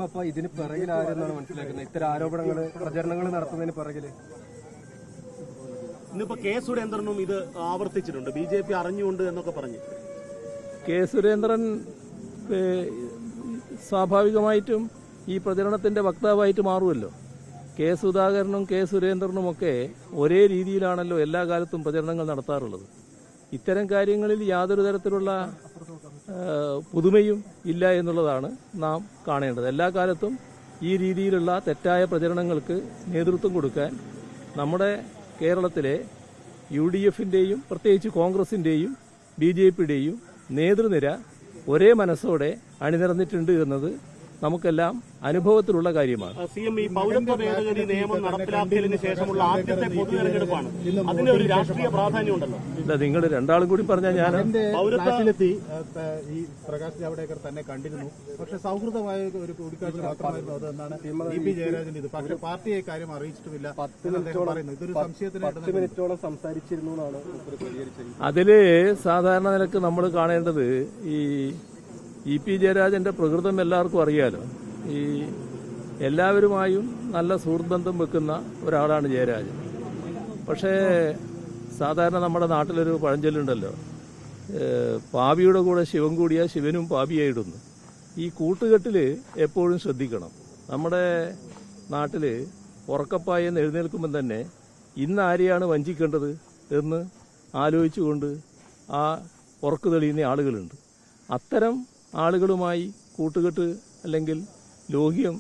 അപ്പൊ ഇതിന് പിറകിൽ ആരെന്നാണ് മനസ്സിലാക്കുന്നത്? ഇത്തരം ആരോപണങ്ങൾ പ്രചരണങ്ങൾ നടത്തുന്നതിന് പിറകില് ഇന്നിപ്പോ കെ സുരേന്ദ്രനും ഇത് ആവർത്തിച്ചിട്ടുണ്ട്, BJP അറിഞ്ഞുകൊണ്ട് എന്നൊക്കെ പറഞ്ഞു. കെ സുരേന്ദ്രൻ സ്വാഭാവികമായിട്ടും ഈ പ്രചരണത്തിന്റെ വക്താവായിട്ട് മാറുമല്ലോ. കെ സുധാകരനും കെ സുരേന്ദ്രനുമൊക്കെ ഒരേ രീതിയിലാണല്ലോ എല്ലാ കാലത്തും പ്രചരണങ്ങൾ നടത്താറുള്ളത്. ഇത്തരം കാര്യങ്ങളിൽ യാതൊരു തരത്തിലുള്ള പുതുമയും ഇല്ല എന്നുള്ളതാണ് നാം കാണേണ്ടത്. എല്ലാ കാലത്തും ഈ രീതിയിലുള്ള തെറ്റായ പ്രചരണങ്ങൾക്ക് നേതൃത്വം കൊടുക്കാൻ നമ്മുടെ കേരളത്തിലെ UDF-ന്റെയും പ്രത്യേകിച്ച് കോൺഗ്രസിന്റെയും BJP-യുടെയും നേതൃനിര ഒരേ മനസ്സോടെ അണിനിരന്നിട്ടുണ്ട് എന്നത് നമുക്കെല്ലാം അനുഭവത്തിലുള്ള കാര്യമാണ്. CM, ഈ പൗരത്വ ഭേദഗതി നിയമം നടപ്പിലാക്കിയതിനു ശേഷമുള്ള ആദ്യത്തെ പൊതുതെരഞ്ഞെടുപ്പാണ്. അതിന് ഒരു രാഷ്ട്രീയ പ്രാധാന്യമുണ്ടല്ലോ. ഇല്ല, നിങ്ങൾ രണ്ടാളും കൂടി പറഞ്ഞാൽ ഞാൻ പൗരത്വത്തിലെത്തി ഈ പ്രകാശ് ജാവ്ദേക്കർ തന്നെ കണ്ടിരുന്നു. പക്ഷെ സൗഹൃദമായ ഒരു കൂടിക്കാഴ്ച മാത്രമായിരുന്നു അതെന്നാണ് EP ജയരാജന്റെ ഇത്. പക്ഷെ പാർട്ടിയെ കാര്യം അറിയിച്ചിട്ടുമില്ല എന്ന് പറയുന്നു. ഇതൊരു സംശയത്തിന് 10 മിനിറ്റോളം സംസാരിച്ചിരുന്നു എന്നാണ് പ്രതികരിച്ചത്. അതില് സാധാരണ നിലക്ക് നമ്മൾ കാണേണ്ടത് ഈ EP ജയരാജന്റെ പ്രകൃതം എല്ലാവർക്കും അറിയാലോ. ഈ എല്ലാവരുമായും നല്ല സുഹൃത്ത് ബന്ധം വെക്കുന്ന ഒരാളാണ് ജയരാജൻ. പക്ഷേ സാധാരണ നമ്മുടെ നാട്ടിലൊരു പഴഞ്ചൊല്ലുണ്ടല്ലോ, പാപിയുടെ കൂടെ ശിവൻ കൂടിയാൽ ശിവനും പാപിയായിടുന്നു. ഈ കൂട്ടുകെട്ടില് എപ്പോഴും ശ്രദ്ധിക്കണം. നമ്മുടെ നാട്ടില് ഉറക്കപ്പായെന്ന് എഴുന്നേൽക്കുമ്പോൾ തന്നെ ഇന്ന് ആരെയാണ് വഞ്ചിക്കേണ്ടത് എന്ന് ആലോചിച്ചുകൊണ്ട് ആ ഉറക്കു തെളിയുന്ന ആളുകളുണ്ട്. അത്തരം ആളുകളുമായി കൂട്ടുകെട്ട് അല്ലെങ്കിൽ ലോഹ്യം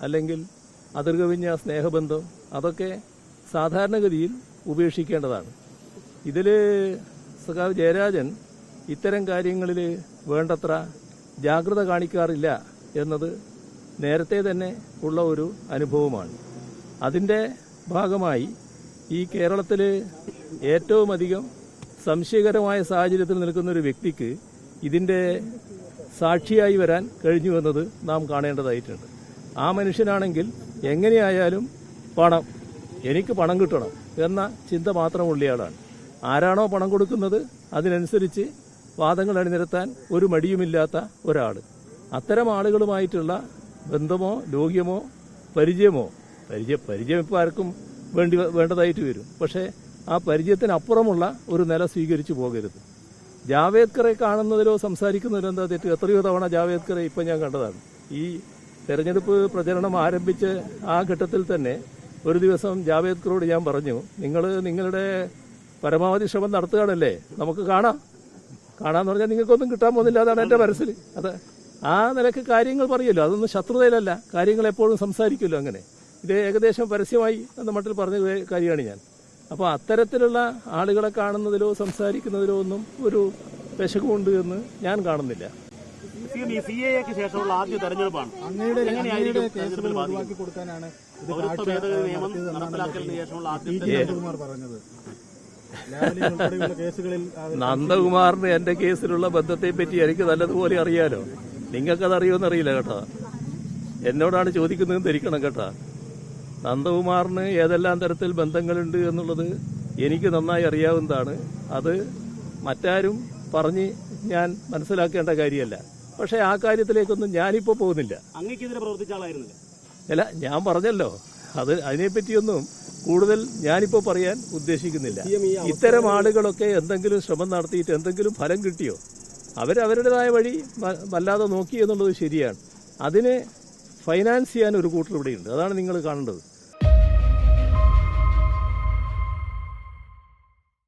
അല്ലെങ്കിൽ അതിർകവിഞ്ഞ സ്നേഹബന്ധം അതൊക്കെ സാധാരണഗതിയിൽ ഉപേക്ഷിക്കേണ്ടതാണ്. ഇതിൽ സഖാവ് ജയരാജൻ ഇത്തരം കാര്യങ്ങളിൽ വേണ്ടത്ര ജാഗ്രത കാണിക്കാറില്ല എന്നത് നേരത്തെ തന്നെ ഉള്ള ഒരു അനുഭവമാണ്. അതിൻ്റെ ഭാഗമായി ഈ കേരളത്തിൽ ഏറ്റവും അധികം സംശയകരമായ സാഹചര്യത്തിൽ നിൽക്കുന്ന ഒരു വ്യക്തിക്ക് ഇതിൻ്റെ സാക്ഷിയായി വരാൻ കഴിഞ്ഞു എന്നത് നാം കാണേണ്ടതായിട്ടുണ്ട്. ആ മനുഷ്യനാണെങ്കിൽ എങ്ങനെയായാലും എനിക്ക് പണം കിട്ടണം എന്ന ചിന്ത മാത്രമുള്ളയാളാണ്. ആരാണോ പണം കൊടുക്കുന്നത് അതിനനുസരിച്ച് വാദങ്ങൾ അണിനിരത്താൻ ഒരു മടിയുമില്ലാത്ത ഒരാൾ. അത്തരം ആളുകളുമായിട്ടുള്ള ബന്ധമോ ലോഹ്യമോ പരിചയം ഇപ്പോൾ ആർക്കും വേണ്ടതായിട്ട് വരും. പക്ഷേ ആ പരിചയത്തിനപ്പുറമുള്ള ഒരു നില സ്വീകരിച്ചു പോകരുത്. ജാവേദ്കറെ കാണുന്നതിലോ സംസാരിക്കുന്നതിലോ എന്താ തെറ്റ്? എത്രയോ തവണ ജാവേദ്കറെ ഇപ്പം ഞാൻ കണ്ടതാണ്. ഈ തെരഞ്ഞെടുപ്പ് പ്രചരണം ആരംഭിച്ച് ആ ഘട്ടത്തിൽ തന്നെ ഒരു ദിവസം ജാവേദ്കറോട് ഞാൻ പറഞ്ഞു, നിങ്ങളുടെ പരമാവധി ശ്രമം നടത്തുകയാണല്ലേ, നമുക്ക് കാണാന്ന് പറഞ്ഞാൽ നിങ്ങൾക്കൊന്നും കിട്ടാൻ പോകുന്നില്ല. അതാണ് എൻ്റെ മനസ്സിൽ. അത് ആ നിലക്ക് കാര്യങ്ങൾ പറയുമല്ലോ, അതൊന്നും ശത്രുതയിലല്ല, കാര്യങ്ങൾ എപ്പോഴും സംസാരിക്കുമല്ലോ. അങ്ങനെ ഇത് ഏകദേശം പരസ്യമായി എന്ന മട്ടിൽ പറഞ്ഞ കാര്യമാണ് ഞാൻ. അപ്പോൾ അത്തരത്തിലുള്ള ആളുകളെ കാണുന്നതിലോ സംസാരിക്കുന്നതിലോ ഒന്നും ഒരു പെശകുണ്ട് എന്ന് ഞാൻ കാണുന്നില്ല. CAAക്ക് ശേഷമുള്ള ആദ്യ തെരഞ്ഞെടുപ്പാണ്. നന്ദകുമാറിന് എന്റെ കേസിലുള്ള ബന്ധത്തെ പറ്റി എനിക്ക് നല്ലതുപോലെ അറിയാലോ. നിങ്ങൾക്കത് അറിയുമെന്നറിയില്ല കേട്ടോ. എന്നോടാണ് ചോദിക്കുന്നതെന്ന് ധരിക്കണം കേട്ടോ. നന്ദകുമാറിന് ഏതെല്ലാം തരത്തിൽ ബന്ധങ്ങളുണ്ട് എന്നുള്ളത് എനിക്ക് നന്നായി അറിയാവുന്നതാണ്. അത് മറ്റാരും പറഞ്ഞ് ഞാൻ മനസ്സിലാക്കേണ്ട കാര്യമല്ല. പക്ഷേ ആ കാര്യത്തിലേക്കൊന്നും ഞാനിപ്പോൾ പോകുന്നില്ല. അങ്ങേക്കെതിരെ പ്രവർത്തിച്ച ആളായിരുന്നില്ല. അല്ല, ഞാൻ പറഞ്ഞല്ലോ, അതിനെപ്പറ്റിയൊന്നും കൂടുതൽ ഞാനിപ്പോൾ പറയാൻ ഉദ്ദേശിക്കുന്നില്ല. ഇത്തരം ആളുകളൊക്കെ എന്തെങ്കിലും ശ്രമം നടത്തിയിട്ട് എന്തെങ്കിലും ഫലം കിട്ടിയോ? അവരവരുടേതായ വഴി വല്ലാതെ നോക്കി എന്നുള്ളത് ശരിയാണ്. അതിന് ഫൈനാൻസ് ചെയ്യാൻ ഒരു കൂട്ടർ ഇവിടെയുണ്ട്. അതാണ് നിങ്ങൾ കാണേണ്ടത്.